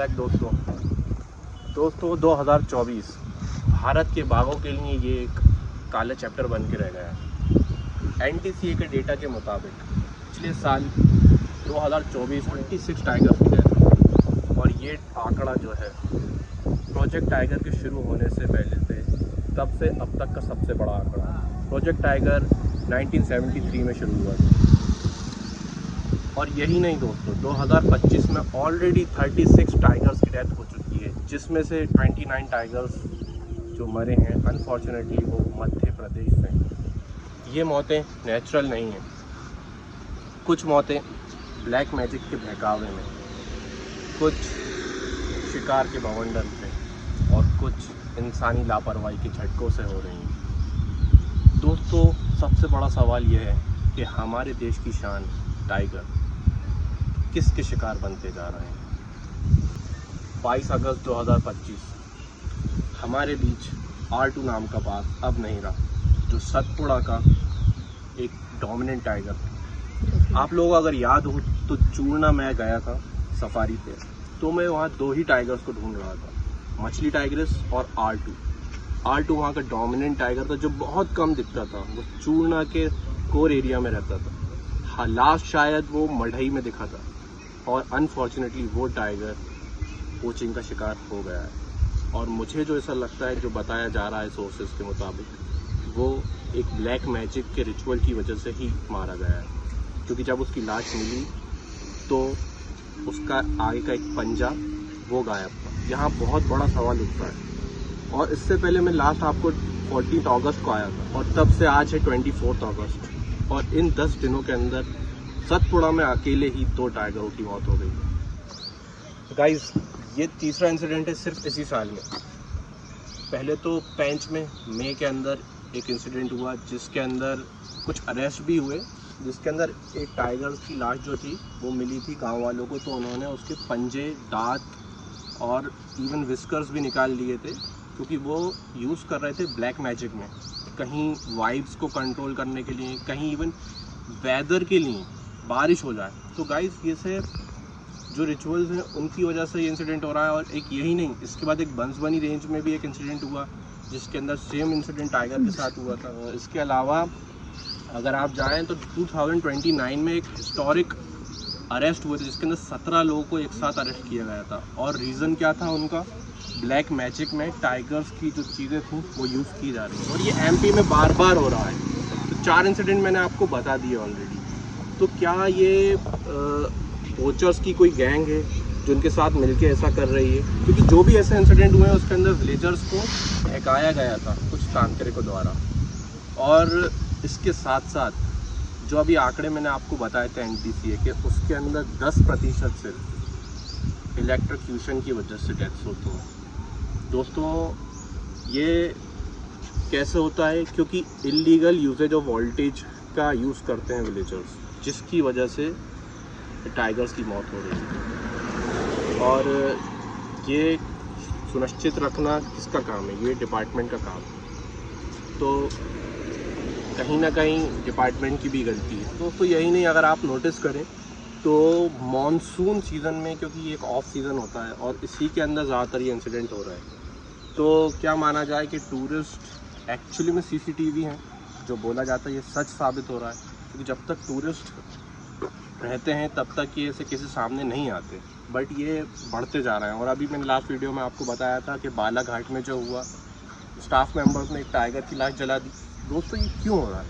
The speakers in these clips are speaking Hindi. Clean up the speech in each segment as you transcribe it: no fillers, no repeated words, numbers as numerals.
बैक दोस्तों 2024 भारत के बाघों के लिए ये एक काला चैप्टर बन के रह गया है। एनटीसीए के डेटा के मुताबिक पिछले साल 2024 में 26 टाइगर्स थे और ये आंकड़ा जो है प्रोजेक्ट टाइगर के शुरू होने से पहले से तब से अब तक का सबसे बड़ा आंकड़ा। प्रोजेक्ट टाइगर 1973 में शुरू हुआ था और यही नहीं दोस्तों, 2025 में ऑलरेडी 36 टाइगर्स की डेथ हो चुकी है, जिसमें से 29 टाइगर्स जो मरे हैं अनफॉर्चुनेटली वो मध्य प्रदेश से। ये मौतें नेचुरल नहीं हैं, कुछ मौतें ब्लैक मैजिक के बहकावे में, कुछ शिकार के बवंडर से और कुछ इंसानी लापरवाही के झटकों से हो रही हैं। दोस्तों सबसे बड़ा सवाल यह है कि हमारे देश की शान टाइगर किसके शिकार बनते जा रहे हैं। 22 अगस्त 2025 हमारे बीच R2 नाम का बाघ अब नहीं रहा, जो सतपुड़ा का एक डोमिनेंट टाइगर। आप लोग अगर याद हो तो चूरना मैं गया था सफारी पे, तो मैं वहाँ 2 ही टाइगर्स को ढूंढ रहा था, मछली टाइग्रेस और R2 वहाँ का डोमिनेंट टाइगर था जो बहुत कम दिखता था। वो चूरना के कोर एरिया में रहता था। हाँ, लास्ट शायद वो मढ़ई में दिखा था और अनफॉर्चुनेटली वो टाइगर पोचिंग का शिकार हो गया है। और मुझे जो ऐसा लगता है, जो बताया जा रहा है सोर्सेज के मुताबिक, वो एक ब्लैक मैजिक के रिचुअल की वजह से ही मारा गया है, क्योंकि जब उसकी लाश मिली तो उसका आगे का एक पंजा वो गायब था। यहाँ बहुत बड़ा सवाल उठता है। और इससे पहले मैं लास्ट आपको 14 अगस्त को आया था और तब से आज है 24 अगस्त, और इन 10 दिनों के अंदर सतपुड़ा में अकेले ही 2 टाइगरों की मौत हो गई। गाइस, ये तीसरा इंसिडेंट है सिर्फ इसी साल में। पहले तो पेंच में मई के अंदर एक इंसिडेंट हुआ जिसके अंदर कुछ अरेस्ट भी हुए, जिसके अंदर एक टाइगर की लाश जो थी वो मिली थी गांव वालों को, तो उन्होंने उसके पंजे, दांत और इवन विस्कर्स भी निकाल लिए थे, क्योंकि वो यूज़ कर रहे थे ब्लैक मैजिक में, कहीं वाइब्स को कंट्रोल करने के लिए, कहीं इवन वेदर के लिए, बारिश हो जाए। तो गाइस, ये से जो रिचुअल्स हैं उनकी वजह से ये इंसिडेंट हो रहा है। और एक यही नहीं, इसके बाद एक बंसवानी रेंज में भी एक इंसिडेंट हुआ जिसके अंदर सेम इंसिडेंट टाइगर के साथ हुआ था। इसके अलावा अगर आप जाएं तो 2029 में एक हिस्टोरिक अरेस्ट हुए थे जिसके अंदर 17 लोगों को एक साथ अरेस्ट किया गया था। और रीज़न क्या था उनका? ब्लैक मैजिक में टाइगर्स की जो चीज़ें थी वो यूज़ की जा रही हैं। और ये MP में बार बार हो रहा है। तो 4 इंसिडेंट मैंने आपको बता दिए ऑलरेडी। तो क्या ये पोचर्स की कोई गैंग है जो उनके साथ मिलके ऐसा कर रही है? क्योंकि जो भी ऐसे इंसिडेंट हुए हैं उसके अंदर विलेजर्स को बहकाया गया था कुछ तांत्रिकों द्वारा। और इसके साथ साथ जो अभी आंकड़े मैंने आपको बताए थे NTCA के, उसके अंदर 10% सिर्फ इलेक्ट्रोक्यूशन की वजह से डेथ्स होती हैं। दोस्तों ये कैसे होता है? क्योंकि इलीगल यूजेज ऑफ वोल्टेज का यूज़ करते हैं विलेजर्स, जिसकी वजह से टाइगर्स की मौत हो रही है। और ये सुनिश्चित रखना किसका काम है? ये डिपार्टमेंट का काम है। तो कहीं ना कहीं डिपार्टमेंट की भी गलती है। दोस्तों यही नहीं, अगर आप नोटिस करें तो मॉनसून सीज़न में, क्योंकि ये एक ऑफ सीज़न होता है और इसी के अंदर ज़्यादातर ये इंसिडेंट हो रहा है, तो क्या माना जाए कि टूरिस्ट एक्चुअली में CCTV हैं? जो बोला जाता है ये सच साबित हो रहा है, क्योंकि जब तक टूरिस्ट रहते हैं तब तक ये ऐसे किसी सामने नहीं आते, बट ये बढ़ते जा रहे हैं। और अभी मैंने लास्ट वीडियो में आपको बताया था कि बालाघाट में जो हुआ, स्टाफ मेंबर्स ने एक टाइगर की लाश जला दी। दोस्तों ये क्यों हो रहा है?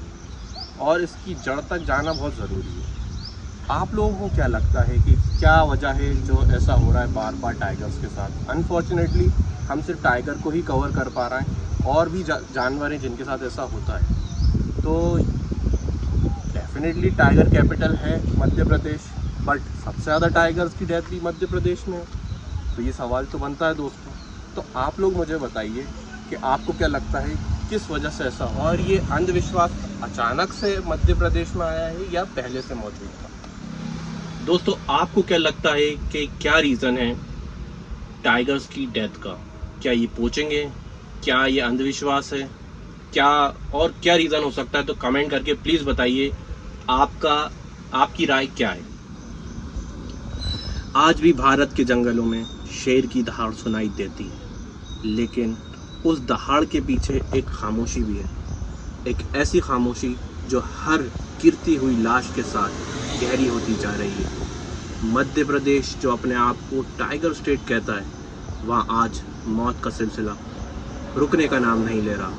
और इसकी जड़ तक जाना बहुत ज़रूरी है। आप लोगों को क्या लगता है कि क्या वजह है जो ऐसा हो रहा है बार बार टाइगर्स के साथ? अनफॉर्चुनेटली हम सिर्फ टाइगर को ही कवर कर पा रहे हैं, और भी जानवर हैं जिनके साथ ऐसा होता है। तो डेफिनेटली टाइगर कैपिटल है मध्य प्रदेश, बट सबसे ज़्यादा टाइगर्स की डेथ भी मध्य प्रदेश में है। तो ये सवाल तो बनता है दोस्तों। तो आप लोग मुझे बताइए कि आपको क्या लगता है किस वजह से ऐसा हो? और ये अंधविश्वास अचानक से मध्य प्रदेश में आया है या पहले से मौजूद था? दोस्तों आपको क्या लगता है कि क्या रीज़न है टाइगर्स की डेथ का? क्या ये पोचिंग है? क्या ये अंधविश्वास है? क्या और क्या रीज़न हो सकता है? तो कमेंट करके प्लीज़ बताइए आपकी राय क्या है। आज भी भारत के जंगलों में शेर की दहाड़ सुनाई देती है, लेकिन उस दहाड़ के पीछे एक खामोशी भी है, एक ऐसी खामोशी जो हर गिरती हुई लाश के साथ गहरी होती जा रही है। मध्य प्रदेश जो अपने आप को टाइगर स्टेट कहता है, वहाँ आज मौत का सिलसिला रुकने का नाम नहीं ले रहा।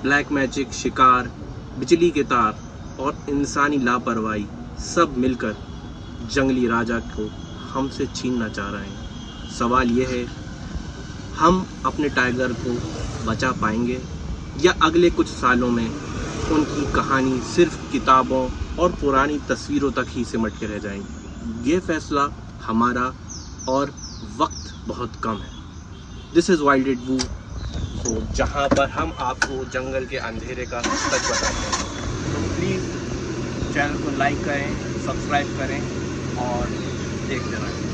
ब्लैक मैजिक, शिकार, बिजली के तार और इंसानी लापरवाही सब मिलकर जंगली राजा को हमसे छीनना चाह रहे हैं। सवाल यह है, हम अपने टाइगर को बचा पाएंगे या अगले कुछ सालों में उनकी कहानी सिर्फ किताबों और पुरानी तस्वीरों तक ही सिमट के रह जाएंगी? ये फैसला हमारा और वक्त बहुत कम है। दिस इज़ वाइल्ड एट वू, तो जहाँ पर हम आपको जंगल के अंधेरे का सच बताते हैं। तो प्लीज़ चैनल को लाइक करें, सब्सक्राइब करें और देखते रहें।